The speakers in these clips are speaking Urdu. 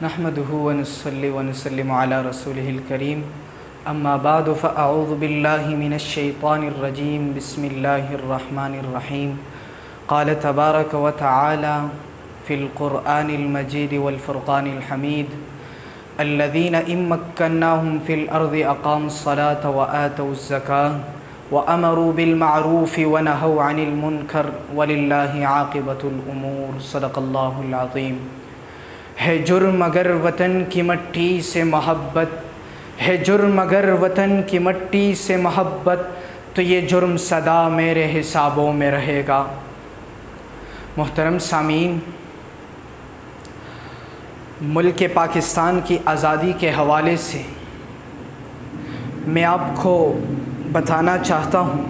نحمده ونصلي ونسلم على رسوله الكريم اما بعد فاعوذ بالله من الشيطان الرجيم بسم الله الرحمن الرحيم قال تبارك وتعالى في القرآن المجيد والفرقان الحميد الذين إن مكناهم في الأرض أقاموا الصلاة وآتوا الزكاة وأمروا بالمعروف ونهوا عن المنكر ولله عاقبة الأمور صدق الله العظيم۔ ہے جرم اگر وطن کی مٹی سے محبت، ہے جرم اگر وطن کی مٹی سے محبت، تو یہ جرم سدا میرے حسابوں میں رہے گا۔ محترم سامعین، ملک پاکستان کی آزادی کے حوالے سے میں آپ کو بتانا چاہتا ہوں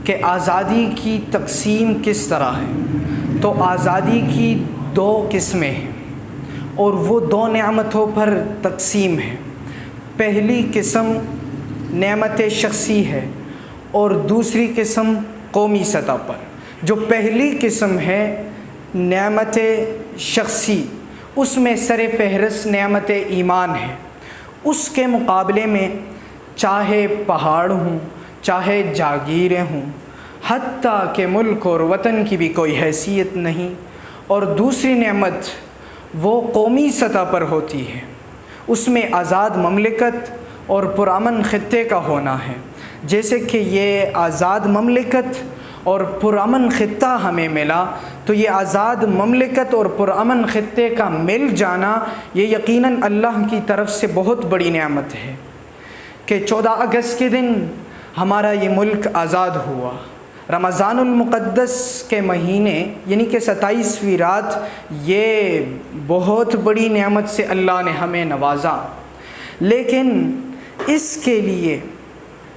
کہ آزادی کی تقسیم کس طرح ہے۔ تو آزادی کی دو قسمیں ہیں اور وہ دو نعمتوں پر تقسیم ہے۔ پہلی قسم نعمت شخصی ہے اور دوسری قسم قومی سطح پر۔ جو پہلی قسم ہے نعمت شخصی، اس میں سر فہرست نعمت ایمان ہے۔ اس کے مقابلے میں چاہے پہاڑ ہوں، چاہے جاگیریں ہوں، حتیٰ کہ ملک اور وطن کی بھی کوئی حیثیت نہیں۔ اور دوسری نعمت وہ قومی سطح پر ہوتی ہے، اس میں آزاد مملکت اور پرامن خطے کا ہونا ہے۔ جیسے کہ یہ آزاد مملکت اور پرامن خطہ ہمیں ملا، تو یہ آزاد مملکت اور پرامن خطے کا مل جانا یہ یقیناً اللہ کی طرف سے بہت بڑی نعمت ہے کہ 14 اگست کے دن ہمارا یہ ملک آزاد ہوا۔ رمضان المقدس کے مہینے یعنی کہ 27ویں رات، یہ بہت بڑی نعمت سے اللہ نے ہمیں نوازا۔ لیکن اس کے لیے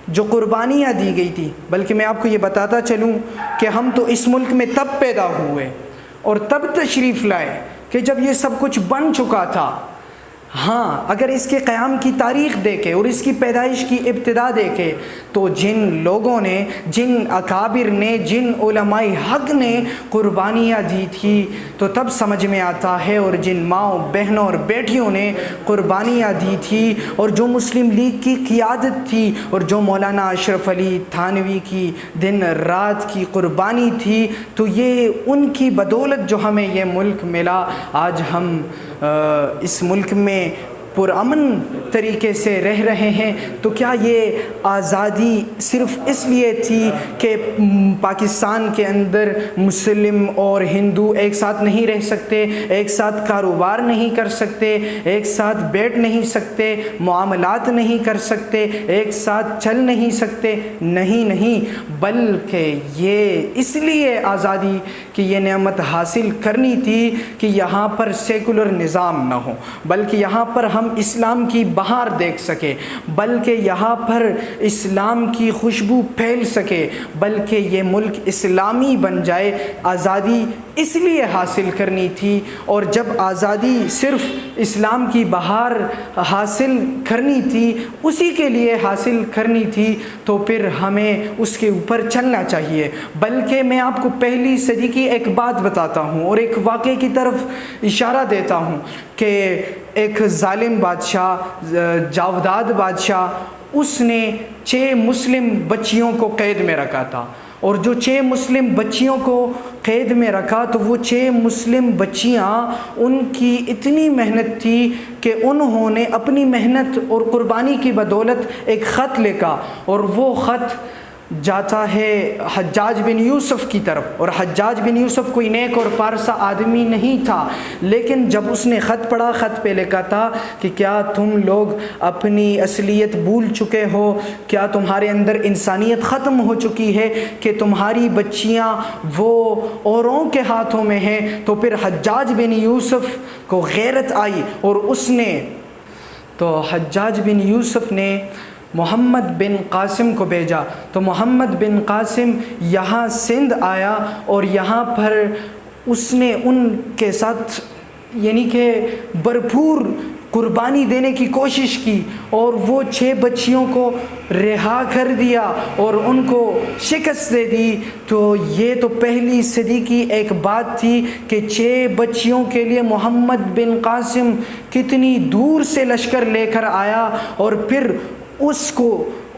جو قربانیاں دی گئی تھی، بلکہ میں آپ کو یہ بتاتا چلوں کہ ہم تو اس ملک میں تب پیدا ہوئے اور تب تشریف لائے کہ جب یہ سب کچھ بن چکا تھا۔ ہاں، اگر اس کے قیام کی تاریخ دیکھے اور اس کی پیدائش کی ابتدا دیکھے تو جن لوگوں نے، جن اکابر نے، جن علماء حق نے قربانیاں دی تھی تو تب سمجھ میں آتا ہے، اور جن ماؤں، بہنوں اور بیٹیوں نے قربانیاں دی تھی، اور جو مسلم لیگ کی قیادت تھی، اور جو مولانا اشرف علی تھانوی کی دن رات کی قربانی تھی، تو یہ ان کی بدولت جو ہمیں یہ ملک ملا۔ آج ہم اس ملک میں پرامن طریقے سے رہ رہے ہیں۔ تو کیا یہ آزادی صرف اس لیے تھی کہ پاکستان کے اندر مسلم اور ہندو ایک ساتھ نہیں رہ سکتے، ایک ساتھ کاروبار نہیں کر سکتے، ایک ساتھ بیٹھ نہیں سکتے، معاملات نہیں کر سکتے، ایک ساتھ چل نہیں سکتے؟ نہیں، بلکہ یہ اس لیے آزادی کی یہ نعمت حاصل کرنی تھی کہ یہاں پر سیکولر نظام نہ ہو، بلکہ یہاں پر ہم اسلام کی بہار دیکھ سکے، بلکہ یہاں پر اسلام کی خوشبو پھیل سکے، بلکہ یہ ملک اسلامی بن جائے۔ آزادی اس لیے حاصل کرنی تھی، اور جب آزادی صرف اسلام کی بہار حاصل کرنی تھی، اسی کے لیے حاصل کرنی تھی، تو پھر ہمیں اس کے اوپر چلنا چاہیے۔ بلکہ میں آپ کو پہلی صدی کی ایک بات بتاتا ہوں اور ایک واقعے کی طرف اشارہ دیتا ہوں کہ ایک ظالم بادشاہ، جاوداد بادشاہ، اس نے 6 مسلم بچیوں کو قید میں رکھا تھا، اور جو 6 مسلم بچیوں کو قید میں رکھا تو وہ 6 مسلم بچیاں، ان کی اتنی محنت تھی کہ انہوں نے اپنی محنت اور قربانی کی بدولت ایک خط لکھا، اور وہ خط جاتا ہے حجاج بن یوسف کی طرف۔ اور حجاج بن یوسف کوئی نیک اور پارسا آدمی نہیں تھا، لیکن جب اس نے خط پڑھا، خط پہ لکھا تھا کہ کیا تم لوگ اپنی اصلیت بھول چکے ہو؟ کیا تمہارے اندر انسانیت ختم ہو چکی ہے کہ تمہاری بچیاں وہ اوروں کے ہاتھوں میں ہیں؟ تو پھر حجاج بن یوسف کو غیرت آئی، اور اس نے تو حجاج بن یوسف نے محمد بن قاسم کو بھیجا۔ تو محمد بن قاسم یہاں سندھ آیا، اور یہاں پر اس نے ان کے ساتھ یعنی کہ بھرپور قربانی دینے کی کوشش کی اور وہ 6 بچیوں کو رہا کر دیا اور ان کو شکست دے دی، تو یہ تو پہلی صدی کی ایک بات تھی کہ 6 بچیوں کے لیے محمد بن قاسم کتنی دور سے لشکر لے کر آیا اور پھر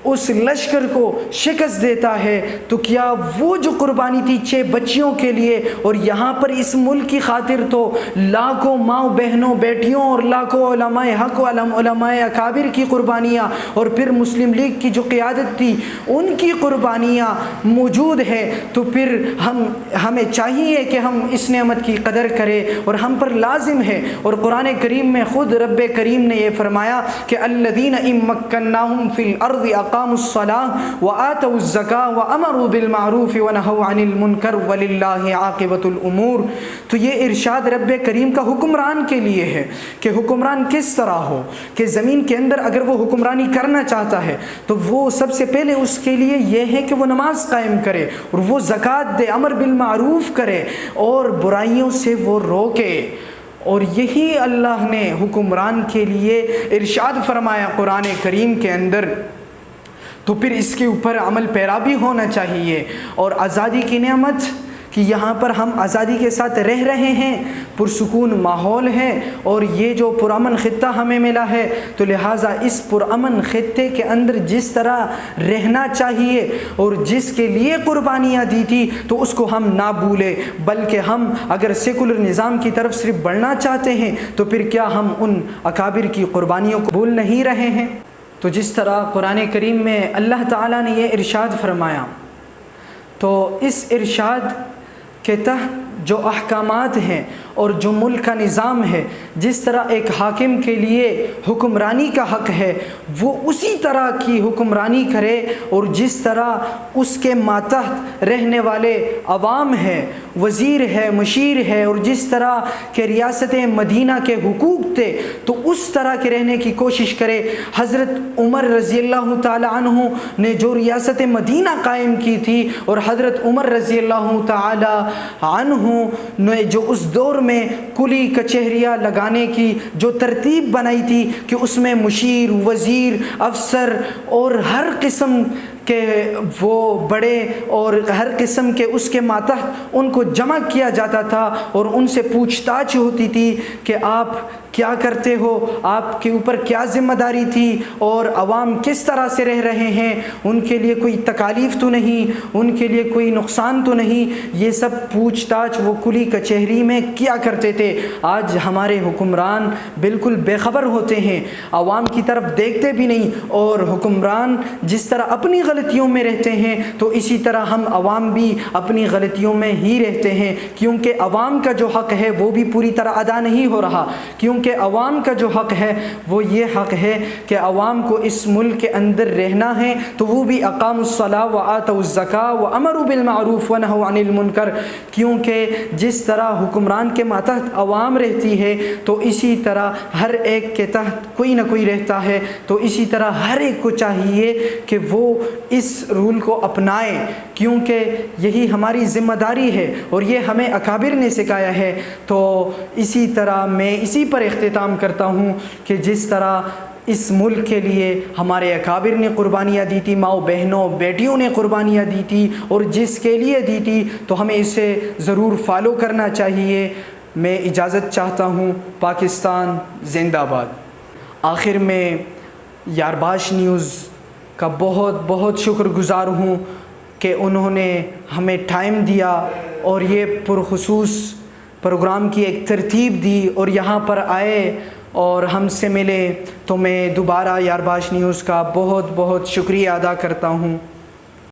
اس لشکر کو شکست دیتا ہے۔ تو کیا وہ جو قربانی تھی 6 بچیوں کے لیے، اور یہاں پر اس ملک کی خاطر تو لاکھوں ماؤں بہنوں بیٹیوں اور لاکھوں علماء حق و علماء اکابر کی قربانیاں، اور پھر مسلم لیگ کی جو قیادت تھی ان کی قربانیاں موجود ہے، تو پھر ہمیں چاہیے کہ ہم اس نعمت کی قدر کریں، اور ہم پر لازم ہے۔ اور قرآن کریم میں خود رب کریم نے یہ فرمایا کہ الذین ان مکناہم فی الارض اقاموا الصلاة وآتوا الزکاة وامروا بالمعروف ونہوا عن المنکر وللہ عاقبۃ الامور۔ تو یہ ارشاد رب کریم کا حکمران کے لیے ہے کہ حکمران کس طرح ہو، کہ زمین کے اندر اگر وہ حکمرانی کرنا چاہتا ہے تو وہ سب سے پہلے اس کے لیے یہ ہے کہ وہ نماز قائم کرے اور وہ زکوٰۃ دے، امر بالمعروف کرے اور برائیوں سے وہ روکے۔ اور یہی اللہ نے حکمران کے لیے ارشاد فرمایا قرآن کریم کے اندر، تو پھر اس کے اوپر عمل پیرا بھی ہونا چاہیے۔ اور آزادی کی نعمت کہ یہاں پر ہم آزادی کے ساتھ رہ رہے ہیں، پرسکون ماحول ہے، اور یہ جو پرامن خطہ ہمیں ملا ہے، تو لہٰذا اس پرامن خطے کے اندر جس طرح رہنا چاہیے اور جس کے لیے قربانیاں دی تھی تو اس کو ہم نہ بھولیں، بلکہ ہم اگر سیکولر نظام کی طرف صرف بڑھنا چاہتے ہیں تو پھر کیا ہم ان اکابر کی قربانیوں کو بھول نہیں رہے ہیں؟ تو جس طرح قرآن کریم میں اللہ تعالیٰ نے یہ ارشاد فرمایا، تو اس ارشاد کے تحت جو احکامات ہیں اور جو ملک کا نظام ہے، جس طرح ایک حاکم کے لیے حکمرانی کا حق ہے وہ اسی طرح کی حکمرانی کرے، اور جس طرح اس کے ماتحت رہنے والے عوام ہیں، وزیر ہے، مشیر ہے، اور جس طرح کہ ریاست مدینہ کے حقوق تھے تو اس طرح کے رہنے کی کوشش کرے۔ حضرت عمر رضی اللہ تعالی عنہ نے جو ریاست مدینہ قائم کی تھی، اور حضرت عمر رضی اللہ تعالی عنہ نے جو اس دور میں کلی کچہریاں لگانے کی جو ترتیب بنائی تھی کہ اس میں مشیر، وزیر، افسر اور ہر قسم کہ وہ بڑے اور ہر قسم کے اس کے ماتحت ان کو جمع کیا جاتا تھا، اور ان سے پوچھ تاچھ ہوتی تھی کہ آپ کیا کرتے ہو، آپ کے اوپر کیا ذمہ داری تھی، اور عوام کس طرح سے رہ رہے ہیں، ان کے لیے کوئی تکالیف تو نہیں، ان کے لیے کوئی نقصان تو نہیں، یہ سب پوچھ تاچھ وہ کلی کچہری میں کیا کرتے تھے۔ آج ہمارے حکمران بالکل بے خبر ہوتے ہیں، عوام کی طرف دیکھتے بھی نہیں، اور حکمران جس طرح اپنی غلطیوں میں رہتے ہیں تو اسی طرح ہم عوام بھی اپنی غلطیوں میں ہی رہتے ہیں، کیونکہ عوام کا جو حق ہے وہ بھی پوری طرح ادا نہیں ہو رہا، کیونکہ عوام کا جو حق ہے وہ یہ حق ہے کہ عوام کو اس ملک کے اندر رہنا ہے، تو وہ بھی اقاموا الصلاۃ وآتوا الزکاۃ وامروا بالمعروف ونہوا عن المنکر، کیونکہ جس طرح حکمران کے ماتحت عوام رہتی ہے تو اسی طرح ہر ایک کے تحت کوئی نہ کوئی رہتا ہے، تو اسی طرح ہر ایک کو چاہیے کہ وہ اس رول کو اپنائے، کیونکہ یہی ہماری ذمہ داری ہے اور یہ ہمیں اکابر نے سکھایا ہے۔ تو اسی طرح میں اسی پر اختتام کرتا ہوں کہ جس طرح اس ملک کے لیے ہمارے اکابر نے قربانیاں دی تھی، ماؤں بہنوں بیٹیوں نے قربانیاں دی تھی، اور جس کے لیے دی تھی تو ہمیں اسے ضرور فالو کرنا چاہیے۔ میں اجازت چاہتا ہوں۔ پاکستان زندہ باد۔ آخر میں یارباش نیوز کا بہت بہت شکر گزار ہوں کہ انہوں نے ہمیں ٹائم دیا اور یہ پرخصوص پروگرام کی ایک ترتیب دی اور یہاں پر آئے اور ہم سے ملے، تو میں دوبارہ یارباش نیوز کا بہت بہت شکریہ ادا کرتا ہوں۔